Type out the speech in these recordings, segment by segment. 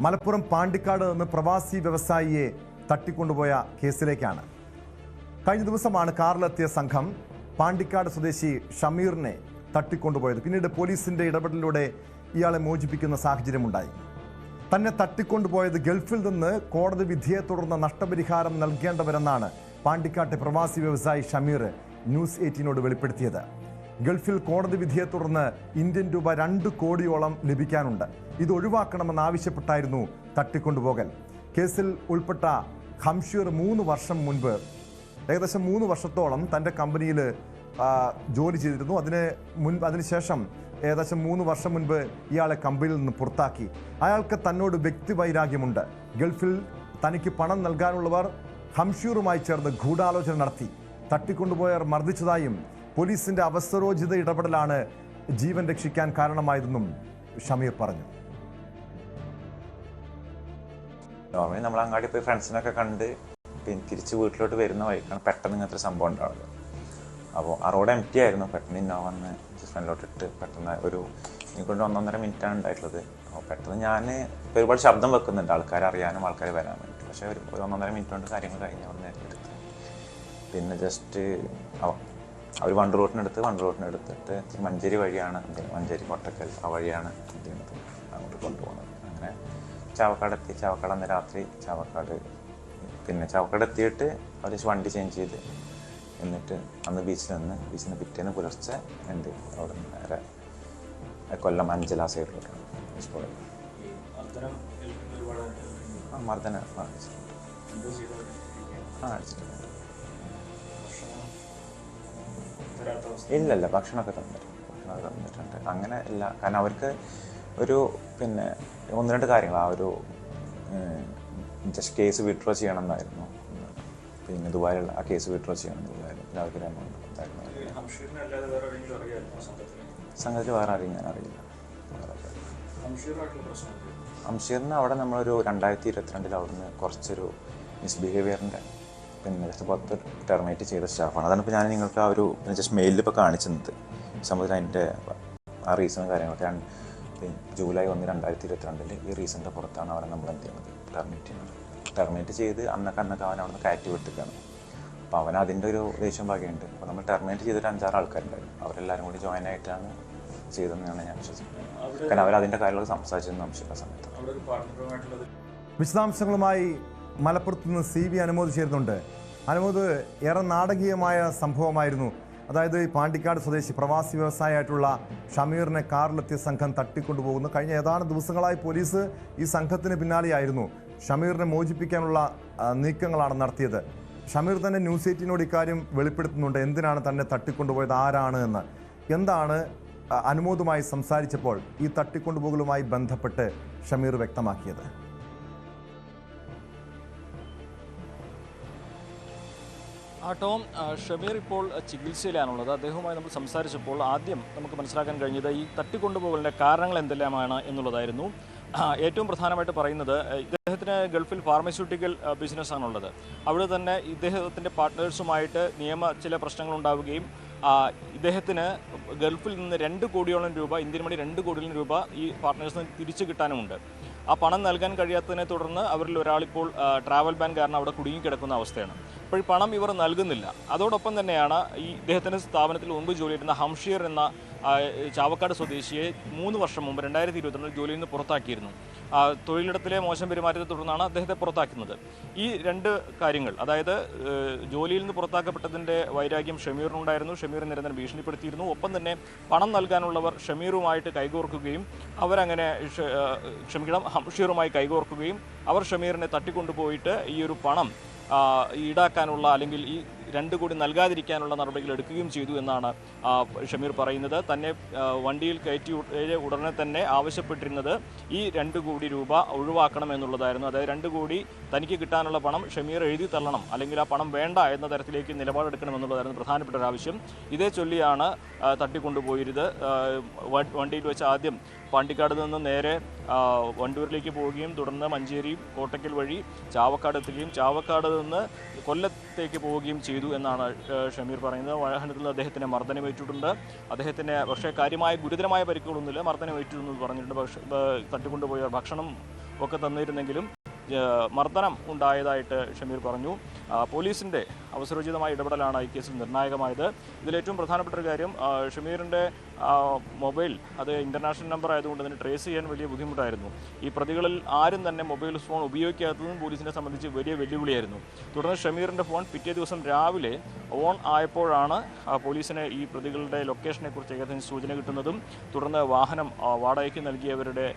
മലപ്പുറം പാണ്ടിക്കാട് നിന്ന് പ്രവാസി വ്യവസായിയെ തട്ടിക്കൊണ്ടുപോയ കേസിലേക്കാണ്. കഴിഞ്ഞ ദിവസമാണ് കാറിലെത്തിയ സംഘം പാണ്ടിക്കാട് സ്വദേശി ഷമീറിനെ തട്ടിക്കൊണ്ടുപോയത്. പിന്നീട് പോലീസിന്റെ ഇടപെടലിലൂടെ ഇയാളെ മോചിപ്പിക്കുന്ന സാഹചര്യമുണ്ടായി. തന്നെ തട്ടിക്കൊണ്ടുപോയത് ഗൾഫിൽ നിന്ന് കോടതി വിധിയെ തുടർന്ന് നഷ്ടപരിഹാരം നൽകേണ്ടവരെന്നാണ് പാണ്ടിക്കാട്ടെ പ്രവാസി വ്യവസായി ഷമീർ ന്യൂസ് 18നോട് വെളിപ്പെടുത്തിയത്. ഗൾഫിൽ കോടതി വിധിയെ തുടർന്ന് ഇന്ത്യൻ രൂപ 2 കോടിയോളം ലഭിക്കാനുണ്ട്. ഇത് ഒഴിവാക്കണമെന്നാവശ്യപ്പെട്ടായിരുന്നു തട്ടിക്കൊണ്ടുപോകൽ. കേസിൽ ഉൾപ്പെട്ട ഹംഷീർ 3 വർഷം മുൻപ് ഏകദേശം 3 വർഷത്തോളം തൻ്റെ കമ്പനിയിൽ ജോലി ചെയ്തിരുന്നു. അതിനുശേഷം ഏകദേശം 3 വർഷം മുൻപ് ഇയാളെ കമ്പനിയിൽ നിന്ന് പുറത്താക്കി. അയാൾക്ക് തന്നോട് വ്യക്തിവൈരാഗ്യമുണ്ട്. ഗൾഫിൽ തനിക്ക് പണം നൽകാനുള്ളവർ ഹംഷീറുമായി ചേർന്ന് ഗൂഢാലോചന നടത്തി. തട്ടിക്കൊണ്ടുപോയവർ മർദ്ദിച്ചതായും പോലീസിന്റെ അവസരോചിത ഇടപെടലാണ് ജീവൻ രക്ഷിക്കാൻ കാരണമായതെന്നും ഷമീർ പറഞ്ഞു. നോർമലി നമ്മൾ അങ്ങാടി പോയി ഫ്രണ്ട്സിനൊക്കെ കണ്ട് പിന്നെ തിരിച്ച് വീട്ടിലോട്ട് വരുന്ന വഴിക്കാണ് പെട്ടെന്ന് ഇങ്ങനത്തെ ഒരു സംഭവം ഉണ്ടാവുക. അപ്പോൾ ആ റോഡ് എംപ്റ്റി ആയിരുന്നു. പെട്ടെന്ന് ഇന്നോവ വന്ന് ഫ്രണ്ടിലോട്ട് ഇട്ട് പെട്ടെന്ന് എനിക്കൊണ്ട് 1.5 മിനിറ്റാണ് ഉണ്ടായിട്ടുള്ളത്. അപ്പോൾ പെട്ടെന്ന് ഞാൻ ഒരുപാട് ശബ്ദം വെക്കുന്നുണ്ട് ആൾക്കാരെ അറിയാനും ആൾക്കാർ വരാൻ വേണ്ടി. പക്ഷേ ഒരു 1.5 മിനിറ്റ് കൊണ്ട് കാര്യങ്ങൾ കഴിഞ്ഞ് അവിടെ നിന്ന് എടുത്ത് പിന്നെ ജസ്റ്റ് അവർ വണ്ടി റൂട്ടിനെടുത്തിട്ട് മഞ്ചേരി വഴിയാണ് മഞ്ചേരി കൊട്ടക്കൽ ആ വഴിയാണ് അങ്ങോട്ട് കൊണ്ടുപോകുന്നത്. അങ്ങനെ ചാവക്കാട് എത്തി. ചാവക്കാട് അന്ന് രാത്രി ചാവക്കാട് എത്തിയിട്ട് അവർ വണ്ടി ചേഞ്ച് ചെയ്ത് എന്നിട്ട് അന്ന് ബീച്ചിൽ പിറ്റേന്ന് പുലർച്ചെ ഉണ്ട് അവിടെ നിന്ന് നേരെ കൊല്ലം അഞ്ചല സൈഡിലോട്ടാണ് പോയത്. മർദ്ദന അടിച്ചിട്ടുണ്ട്. ഇല്ലല്ല, ഭക്ഷണമൊക്കെ തന്നിട്ടുണ്ട്. അങ്ങനെ ഇല്ല, കാരണം അവർക്ക് ഒരു 1-2 കാര്യങ്ങൾ ആ ഒരു ജസ്റ്റ് കേസ് വിഡ്രോ ചെയ്യണം എന്നായിരുന്നു. പിന്നെ ദുബായിലുള്ള ആ കേസ് വിഡ്രോ ചെയ്യണം ദുബായിൽ അവർക്കൊരു എമൗണ്ട് ഉണ്ടായിരുന്നു. സംഘത്തിൽ വേറെ ആരെയും ഞാൻ അറിയില്ല. ഹംഷീറിന് അവിടെ നമ്മളൊരു 2022 അവിടുന്ന് കുറച്ചൊരു മിസ്ബിഹേവിയറിൻ്റെ ജസ്റ്റ് പുറത്ത് ടെർമിനേറ്റ് ചെയ്ത സ്റ്റാഫാണ്. അതാണ് ഇപ്പോൾ ഞാൻ നിങ്ങൾക്ക് ആ ഒരു ജസ്റ്റ് മെയിലിൽ ഇപ്പോൾ കാണിച്ചിരുന്നത്. സംഭവത്തിൽ അതിൻ്റെ ആ റീസണും കാര്യങ്ങളൊക്കെ ജൂലൈ 1, 2022 ഈ റീസണിൻ്റെ പുറത്താണ് അവരെ നമ്മൾ എന്ത് ചെയ്യുന്നത് ടെർമിനേറ്റ് ചെയ്ത് അന്നൊക്കെ അവൻ അവിടെ നിന്ന് കയറ്റി വിട്ടിരിക്കുകയാണ്. അപ്പോൾ അവൻ അതിൻ്റെ ഒരു ദേഷ്യം ഭാഗ്യമുണ്ട്. അപ്പോൾ നമ്മൾ ടെർമിനേറ്റ് ചെയ്തിട്ട് 5-6 ആൾക്കാരുണ്ടായിരുന്നു. അവരെല്ലാവരും കൂടി ജോയിൻ ആയിട്ടാണ് ചെയ്തതെന്നാണ് ഞാൻ വിശ്വസിക്കുന്നത്. കാരണം അവരതിൻ്റെ കാര്യങ്ങളൊക്കെ സംസാരിച്ചിരുന്നു സംശയമുള്ള സമയത്ത്. വിശദാംശങ്ങളുമായി മലപ്പുറത്ത് നിന്ന് CV അനുമോദ് ചേരുന്നുണ്ട്. അനുമോദ്, ഏറെ നാടകീയമായ സംഭവമായിരുന്നു. അതായത് പാണ്ടിക്കാട് സ്വദേശി പ്രവാസി വ്യവസായിയായിട്ടുള്ള ഷമീറിനെ കാറിലെത്തിയ സംഘം തട്ടിക്കൊണ്ടുപോകുന്നു. കഴിഞ്ഞ ഏതാനും ദിവസങ്ങളായി പോലീസ് ഈ സംഘത്തിന് പിന്നാലെയായിരുന്നു. ഷമീറിനെ മോചിപ്പിക്കാനുള്ള നീക്കങ്ങളാണ് നടത്തിയത്. ഷമീർ തന്നെ ന്യൂസ് 18നോട് ഇക്കാര്യം വെളിപ്പെടുത്തുന്നുണ്ട്. എന്തിനാണ് തന്നെ തട്ടിക്കൊണ്ടുപോയത്, ആരാണ് എന്ന്. എന്താണ് അനുമോദുമായി സംസാരിച്ചപ്പോൾ ഈ തട്ടിക്കൊണ്ടുപോകലുമായി ബന്ധപ്പെട്ട് ഷമീർ വ്യക്തമാക്കിയത്? ടോം, ഷമീർ ഇപ്പോൾ ചികിത്സയിലാണുള്ളത്. അദ്ദേഹവുമായി നമ്മൾ സംസാരിച്ചപ്പോൾ ആദ്യം നമുക്ക് മനസ്സിലാക്കാൻ കഴിഞ്ഞത് ഈ തട്ടിക്കൊണ്ടുപോകലിൻ്റെ കാരണങ്ങൾ എന്തെല്ലാമാണ് എന്നുള്ളതായിരുന്നു. ഏറ്റവും പ്രധാനമായിട്ട് പറയുന്നത് ഇദ്ദേഹത്തിന് ഗൾഫിൽ ഫാർമസ്യൂട്ടിക്കൽ ബിസിനസ്സാണുള്ളത്. അവിടെ തന്നെ ഇദ്ദേഹത്തിൻ്റെ പാർട്ട്നേഴ്സുമായിട്ട് ചില പ്രശ്നങ്ങൾ ഉണ്ടാവുകയും ഇദ്ദേഹത്തിന് ഗൾഫിൽ നിന്ന് 2 കോടിയോളം രൂപ, ഇന്ത്യൻ മണി 2 കോടിയോളം രൂപ ഈ പാർട്ട്നേഴ്സിന് തിരിച്ചു കിട്ടാനുമുണ്ട്. ആ പണം നൽകാൻ കഴിയാത്തതിനെ തുടർന്ന് അവരിൽ ഒരാളിപ്പോൾ ട്രാവൽ ബാൻ കാരണം അവിടെ കുടുങ്ങിക്കിടക്കുന്ന അവസ്ഥയാണ്. അപ്പോൾ ഈ പണം ഇവർ നൽകുന്നില്ല. അതോടൊപ്പം തന്നെയാണ് ഈ ഇദ്ദേഹത്തിൻ്റെ സ്ഥാപനത്തിൽ മുമ്പ് ജോലി ചെയ്യുന്ന ഹംഷീർ എന്ന ചാവക്കാട് സ്വദേശിയെ 3 വർഷം മുമ്പ് 2022 ജോലിയിൽ നിന്ന് പുറത്താക്കിയിരുന്നു. തൊഴിലിടത്തിലെ മോശം പെരുമാറ്റത്തെ തുടർന്നാണ് അദ്ദേഹത്തെ പുറത്താക്കുന്നത്. ഈ 2 കാര്യങ്ങൾ, അതായത് ജോലിയിൽ നിന്ന് പുറത്താക്കപ്പെട്ടതിൻ്റെ വൈരാഗ്യം ഷമീറിനുണ്ടായിരുന്നു. ഷമീർ നിരന്തരം ഭീഷണിപ്പെടുത്തിയിരുന്നു. ഒപ്പം തന്നെ പണം നൽകാനുള്ളവർ ഷമീറുമായിട്ട് കൈകോർക്കുകയും ഹംഷീറുമായി കൈകോർക്കുകയും അവർ ഷമീറിനെ തട്ടിക്കൊണ്ടുപോയിട്ട് ഈ ഒരു പണം ഈടാക്കാനുള്ള അല്ലെങ്കിൽ ഈ 2 കോടി നൽകാതിരിക്കാനുള്ള നടപടികൾ എടുക്കുകയും ചെയ്തു എന്നാണ് ഷമീർ പറയുന്നത്. തന്നെ വണ്ടിയിൽ കയറ്റി ഉടനെ തന്നെ ആവശ്യപ്പെട്ടിരുന്നത് ഈ 2 കോടി രൂപ ഒഴിവാക്കണമെന്നുള്ളതായിരുന്നു. അതായത് 2 കോടി തനിക്ക് കിട്ടാനുള്ള പണം ഷമീർ എഴുതി തള്ളണം, അല്ലെങ്കിൽ ആ പണം വേണ്ട എന്ന തരത്തിലേക്ക് നിലപാടെടുക്കണമെന്നുള്ളതായിരുന്നു പ്രധാനപ്പെട്ട ഒരു ആവശ്യം. ഇതേ ചൊല്ലിയാണ് തട്ടിക്കൊണ്ടുപോയത്. വണ്ടിയിൽ വെച്ച് ആദ്യം പാണ്ടിക്കാട് നിന്ന് നേരെ വണ്ടൂരിലേക്ക് പോവുകയും തുടർന്ന് മഞ്ചേരി കോട്ടക്കൽ വഴി ചാവക്കാട് എത്തുകയും ചാവക്കാട് നിന്ന് കൊല്ലത്തേക്ക് പോവുകയും ചെയ്തു എന്നാണ് ഷമീർ പറയുന്നത്. വാഹനത്തിൽ അദ്ദേഹത്തിന് മർദ്ദനമേറ്റിട്ടുണ്ട്. അദ്ദേഹത്തിന് പക്ഷേ ഗുരുതരമായ പരിക്കുകളൊന്നുമില്ല, മർദ്ദനമേറ്റു എന്ന് പറഞ്ഞിട്ടുണ്ട്. പക്ഷേ തട്ടിക്കൊണ്ടുപോയ ഭക്ഷണം ഒക്കെ തന്നിരുന്നെങ്കിലും മർദ്ദനം ഉണ്ടായതായിട്ട് ഷമീർ പറഞ്ഞു. പോലീസിൻ്റെ അവസരോചിതമായ ഇടപെടലാണ് ഈ കേസിൽ നിർണായകമായത്. ഇതിലേറ്റവും പ്രധാനപ്പെട്ട ഒരു കാര്യം, ഷമീറിൻ്റെ മൊബൈൽ അത് ഇൻ്റർനാഷണൽ നമ്പർ ആയതുകൊണ്ട് തന്നെ ട്രേസ് ചെയ്യാൻ വലിയ ബുദ്ധിമുട്ടായിരുന്നു. ഈ പ്രതികളിൽ ആരും തന്നെ മൊബൈൽ ഫോൺ ഉപയോഗിക്കാത്തതും പോലീസിനെ സംബന്ധിച്ച് വലിയ വെല്ലുവിളിയായിരുന്നു. തുടർന്ന് ഷമീറിൻ്റെ ഫോൺ പിറ്റേ ദിവസം രാവിലെ ഓൺ ആയപ്പോഴാണ് പോലീസിന് ഈ പ്രതികളുടെ ലൊക്കേഷനെക്കുറിച്ച് ഏകദേശം സൂചന കിട്ടുന്നതും തുടർന്ന് വാഹനം വാടകയ്ക്ക് നൽകിയവരുടെ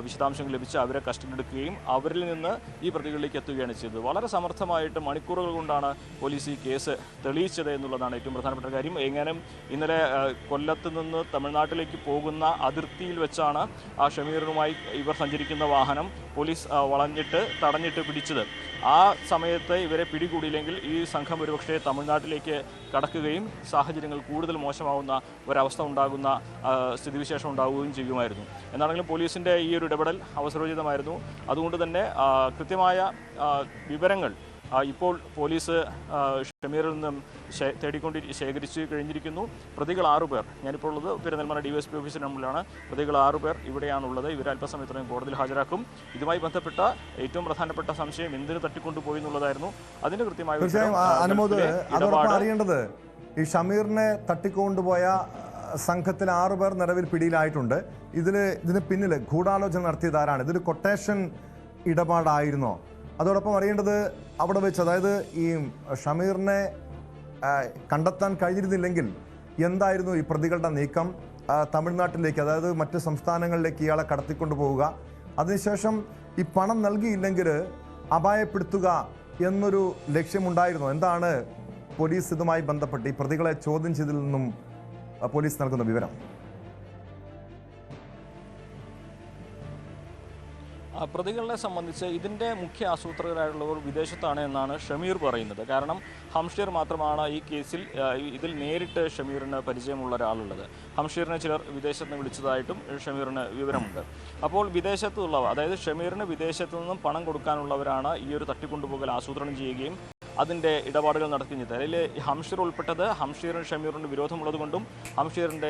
വിശദാംശങ്ങൾ ലഭിച്ച് അവരെ കസ്റ്റഡി എടുക്കുകയും അവരിൽ നിന്ന് ഈ പ്രതികളിലേക്ക് എത്തുകയാണ് ചെയ്തത്. വളരെ സമർത്ഥമായിട്ട് മണിക്കൂറുകൾ കൊണ്ടാണ് പോലീസ് ഈ കേസ് തെളിയിച്ചത് എന്നുള്ളതാണ് ഏറ്റവും പ്രധാനപ്പെട്ട കാര്യം. എങ്ങാനും ഇന്നലെ കൊല്ലത്ത് നിന്ന് തമിഴ്നാട്ടിലേക്ക് പോകുന്ന അതിർത്തിയിൽ വെച്ചാണ് ഷമീറുമായി ഇവർ സഞ്ചരിക്കുന്ന വാഹനം പോലീസ് തടഞ്ഞിട്ട് പിടിച്ചത്. ആ സമയത്ത് ഇവരെ പിടികൂടിയില്ലെങ്കിൽ ഈ സംഘം ഒരുപക്ഷെ തമിഴ്നാട്ടിലേക്ക് കടക്കുകയും സാഹചര്യങ്ങൾ കൂടുതൽ മോശമാവുന്ന ഒരവസ്ഥ ഉണ്ടാകുന്ന സ്ഥിതിവിശേഷം ഉണ്ടാവുകയും ചെയ്യുമായിരുന്നു. എന്താണെങ്കിലും പോലീസിൻ്റെ ഈ ഒരു ഇടപെടൽ അവസരോചിതമായിരുന്നു. അതുകൊണ്ട് തന്നെ കൃത്യമായ വിവരങ്ങൾ ഇപ്പോൾ പോലീസ് ഷമീറിൽ നിന്നും ശേഖരിച്ച് കഴിഞ്ഞിരിക്കുന്നു. പ്രതികൾ 6 പേർ, ഞാനിപ്പോൾ ഉള്ളത് പെരിന്തൽമണ്ണ DYSP ഓഫീസിന് മുമ്പിലാണ്. പ്രതികൾ 6 പേർ ഇവിടെയാണുള്ളത്. ഇവർ അല്പസമയത്തിനും കോടതിയിൽ ഹാജരാക്കും. ഇതുമായി ബന്ധപ്പെട്ട ഏറ്റവും പ്രധാനപ്പെട്ട സംശയം എന്തിനു തട്ടിക്കൊണ്ടുപോയി എന്നുള്ളതായിരുന്നു. അതിന് കൃത്യമായ അറിയേണ്ടത് ഈ ഷമീറിനെ തട്ടിക്കൊണ്ടുപോയ സംഘത്തിൽ 6 പേർ നിലവിൽ പിടിയിലായിട്ടുണ്ട്. ഇതിന് പിന്നിൽ ഗൂഢാലോചന നടത്തിയതാരാണ്? ഇതൊരു കൊട്ടേഷൻ ഇടപാടായിരുന്നോ? അതോടൊപ്പം അറിയേണ്ടത് അവിടെ വെച്ച്, അതായത് ഈ ഷമീറിനെ കണ്ടെത്താൻ കഴിഞ്ഞിരുന്നില്ലെങ്കിൽ എന്തായിരുന്നു ഈ പ്രതികളുടെ നീക്കം? തമിഴ്നാട്ടിലേക്ക്, അതായത് മറ്റ് സംസ്ഥാനങ്ങളിലേക്ക് ഇയാളെ കടത്തിക്കൊണ്ടു പോവുക, അതിനുശേഷം ഈ പണം നൽകിയില്ലെങ്കിൽ അപായപ്പെടുത്തുക എന്നൊരു ലക്ഷ്യമുണ്ടായിരുന്നു. എന്താണ് പോലീസ് ഇതുമായി ബന്ധപ്പെട്ട് ഈ പ്രതികളെ ചോദ്യം ചെയ്തതിൽ നിന്നും പോലീസ് നൽകുന്ന വിവരം? പ്രതികളെ സംബന്ധിച്ച് ഇതിൻ്റെ മുഖ്യ ആസൂത്രകരായിട്ടുള്ളവർ വിദേശത്താണ് എന്നാണ് ഷമീർ പറയുന്നത്. കാരണം ഹംഷീർ മാത്രമാണ് ഈ കേസിൽ ഇതിൽ നേരിട്ട് ഷമീറിന് പരിചയമുള്ള ഒരാളുള്ളത്. ഹംഷീറിനെ ചിലർ വിദേശത്ത് നിന്ന് വിളിച്ചതായിട്ടും ഷമീറിന് വിവരമുണ്ട്. അപ്പോൾ വിദേശത്തുള്ളവ, അതായത് ഷമീറിന് വിദേശത്തു നിന്നും പണം കൊടുക്കാനുള്ളവരാണ് ഈ ഒരു തട്ടിക്കൊണ്ടുപോകൽ ആസൂത്രണം ചെയ്യുകയും അതിൻ്റെ ഇടപാടുകൾ നടക്കുന്നത്. അതിൽ ഹംഷീർ ഉൾപ്പെട്ടത് ഹംഷീറിന് ഷമീറിന് വിരോധമുള്ളത് കൊണ്ടും ഹംഷീറിൻ്റെ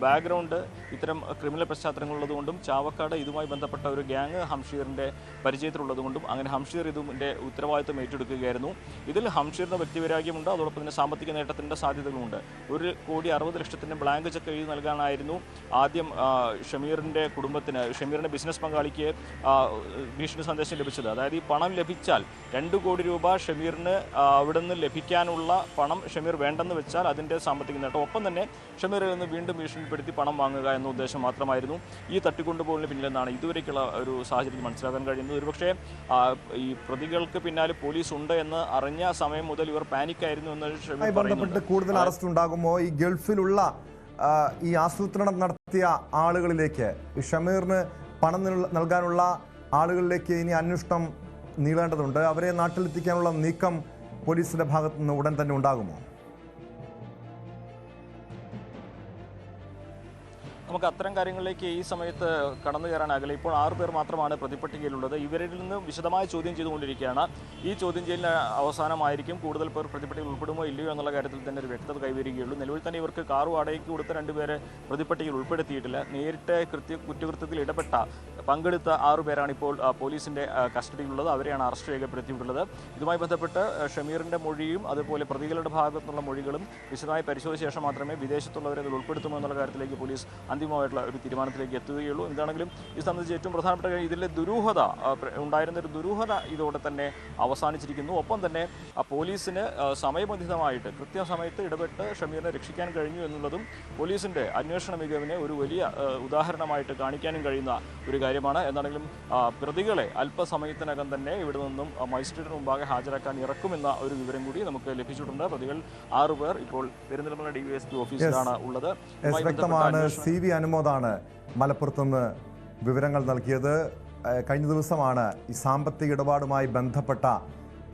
ബാക്ക്ഗ്രൗണ്ട് ഇത്തരം ക്രിമിനൽ പശ്ചാത്തലങ്ങളുള്ളതുകൊണ്ടും ചാവക്കാട് ഇതുമായി ബന്ധപ്പെട്ട ഒരു ഗ്യാങ് ഹംഷീറിൻ്റെ പരിചയത്തിലുള്ളത് കൊണ്ടും അങ്ങനെ ഹംഷീർ ഇതിൻ്റെ ഉത്തരവാദിത്വം ഏറ്റെടുക്കുകയായിരുന്നു. ഇതിൽ ഹംഷീറിന് വ്യക്തിവൈരാഗ്യമുണ്ട്, അതോടൊപ്പം തന്നെ സാമ്പത്തിക നേട്ടത്തിൻ്റെ സാധ്യതകളുമുണ്ട്. 1,60,00,000 ബ്ലാങ്ക് ചെക്ക് എഴുതി നൽകാനായിരുന്നു ആദ്യം ഷമീറിൻ്റെ കുടുംബത്തിന്, ഷമീറിൻ്റെ ബിസിനസ് പങ്കാളിക്ക് ഭീഷണി സന്ദേശം ലഭിച്ചത്. അതായത് ഈ പണം ലഭിച്ചാൽ 2 കോടി രൂപ ഷമീറിന് അവിടെ നിന്ന് ലഭിക്കാനുള്ള പണം ഷമീർ വേണ്ടെന്ന് വെച്ചാൽ അതിൻ്റെ സാമ്പത്തിക നേട്ടം, ഒപ്പം തന്നെ ഷമീറിൽ നിന്ന് വീണ്ടും ഭീഷണിപ്പെടുത്തി പണം വാങ്ങുക എന്ന ഉദ്ദേശം മാത്രമായിരുന്നു ഈ തട്ടിക്കൊണ്ടുപോകലിന് പിന്നിലെന്നാണ് ഇതുവരെയ്ക്കുള്ള ഒരു സാഹചര്യം മനസ്സിലാക്കാൻ കഴിയുന്നത്. ഒരുപക്ഷെ ഈ പ്രതികൾക്ക് പിന്നാലെ പോലീസ് ഉണ്ട് എന്ന് അറിഞ്ഞ സമയം മുതൽ ഇവർ പാനിക്കായിരുന്നു എന്ന് ഷമീർ പറയുന്നുണ്ട്. കൂടുതൽ അറസ്റ്റ് ഉണ്ടാകുമോ? ഈ ഗൾഫിലുള്ള ഈ ആസൂത്രണം നടത്തിയ ആളുകളിലേക്ക്, ഈ ഷമീറിന് പണം നൽകാനുള്ള ആളുകളിലേക്ക് ഇനി അന്വേഷണം നീളേണ്ടതുണ്ട്. അവരെ നാട്ടിലെത്തിക്കാനുള്ള നീക്കം പോലീസിന്റെ ഭാഗത്തു നിന്ന് ഉടൻ തന്നെ ഉണ്ടാകുമോ? നമുക്ക് അത്തരം കാര്യങ്ങളിലേക്ക് ഈ സമയത്ത് കടന്നു കയറാനാകില്ല. ഇപ്പോൾ 6 പേർ മാത്രമാണ് പ്രതിപട്ടികയിലുള്ളത്. ഇവരിൽ നിന്ന് വിശദമായ ചോദ്യം ചെയ്തുകൊണ്ടിരിക്കുകയാണ്. ഈ ചോദ്യം ചെയ്യലിന് അവസാനമായിരിക്കും കൂടുതൽ പേർ പ്രതിപട്ടികയിൽ ഉൾപ്പെടുമോ ഇല്ലയോ എന്നുള്ള കാര്യത്തിൽ തന്നെ ഒരു വ്യക്തത കൈവരികയുള്ളൂ. നിലവിൽ തന്നെ ഇവർക്ക് കാർ വാടകയ്ക്ക് കൊടുത്ത 2 പേരെ പ്രതിപട്ടികയിൽ ഉൾപ്പെടുത്തിയിട്ടില്ല. നേരിട്ട് കുറ്റകൃത്യത്തിൽ പങ്കെടുത്ത 6 പേരാണ് ഇപ്പോൾ പോലീസിൻ്റെ കസ്റ്റഡിയിലുള്ളത്. അവരെയാണ് അറസ്റ്റ് രേഖപ്പെടുത്തിയിട്ടുള്ളത്. ഇതുമായി ബന്ധപ്പെട്ട് ഷമീറിൻ്റെ മൊഴിയും അതുപോലെ പ്രതികളുടെ ഭാഗത്തുനിന്നുള്ള മൊഴികളും വിശദമായി പരിശോധിച്ച ശേഷം മാത്രമേ വിദേശത്തുള്ളവരെ അതിൽ ഉൾപ്പെടുത്തുമോ എന്നുള്ള കാര്യത്തിലേക്ക് പോലീസ് അന്തിമമായിട്ടുള്ള ഒരു തീരുമാനത്തിലേക്ക് എത്തുകയുള്ളൂ. എന്താണെങ്കിലും ഇത് സംബന്ധിച്ച് ഏറ്റവും പ്രധാനപ്പെട്ട കാര്യം, ഇതിലെ ദുരൂഹത ഉണ്ടായിരുന്നൊരു ദുരൂഹത ഇതോടെ തന്നെ അവസാനിച്ചിരിക്കുന്നു. ഒപ്പം തന്നെ പോലീസിന് സമയബന്ധിതമായിട്ട് കൃത്യസമയത്ത് ഇടപെട്ട് ഷമീറിനെ രക്ഷിക്കാൻ കഴിഞ്ഞു എന്നുള്ളതും പോലീസിൻ്റെ അന്വേഷണ മികവിനെ ഒരു വലിയ ഉദാഹരണമായിട്ട് കാണിക്കാനും കഴിയുന്ന ഒരു കാര്യമാണ്. എന്താണെങ്കിലും പ്രതികളെ അല്പസമയത്തിനകം തന്നെ ഇവിടെ നിന്നും മജിസ്ട്രേറ്റിന് മുമ്പാകെ ഹാജരാക്കാൻ ഇറക്കുമെന്ന ഒരു വിവരം കൂടി നമുക്ക് ലഭിച്ചിട്ടുണ്ട്. പ്രതികൾ 6 പേർ ഇപ്പോൾ പെരിന്തൽമണ്ണ DYSP ഓഫീസിലാണ് ഉള്ളത്. CV അനുമോദാണ് മലപ്പുറത്തുനിന്ന് വിവരങ്ങൾ നൽകിയത്. കഴിഞ്ഞ ദിവസമാണ് ഈ സാമ്പത്തിക ഇടപാടുമായി ബന്ധപ്പെട്ട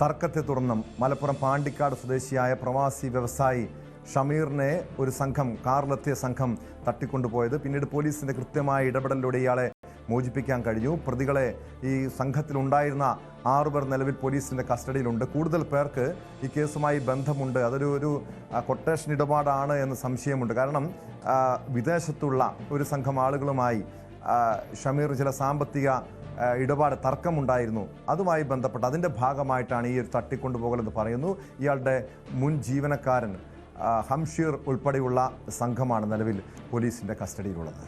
തർക്കത്തെ തുടർന്നും മലപ്പുറം പാണ്ടിക്കാട് സ്വദേശിയായ പ്രവാസി വ്യവസായി ഷമീറിനെ ഒരു സംഘം, കാറിലെത്തിയ സംഘം തട്ടിക്കൊണ്ടുപോയത്. പിന്നീട് പോലീസിന്റെ കൃത്യമായ ഇടപെടലിലൂടെ ഇയാളെ മോചിപ്പിക്കാൻ കഴിഞ്ഞു. പ്രതികളെ, ഈ സംഘത്തിലുണ്ടായിരുന്ന 6 പേർ നിലവിൽ പോലീസിന്റെ കസ്റ്റഡിയിലുണ്ട്. കൂടുതൽ പേർക്ക് ഈ കേസുമായി ബന്ധമുണ്ട്. അതൊരു കൊട്ടേഷൻ ഇടപാടാണ് എന്ന് സംശയമുണ്ട്. കാരണം വിദേശത്തുള്ള ഒരു സംഘം ആളുകളുമായി ഷമീർ ചില സാമ്പത്തിക ഇടപാട് തർക്കമുണ്ടായിരുന്നു. അതുമായി ബന്ധപ്പെട്ട് അതിൻ്റെ ഭാഗമായിട്ടാണ് ഈ ഒരു തട്ടിക്കൊണ്ടുപോകലെന്ന് പറയുന്നു. ഇയാളുടെ മുൻ ജീവനക്കാരൻ ഹംഷീർ ഉൾപ്പെടെയുള്ള സംഘമാണ് നിലവിൽ പോലീസിൻ്റെ കസ്റ്റഡിയിലുള്ളത്.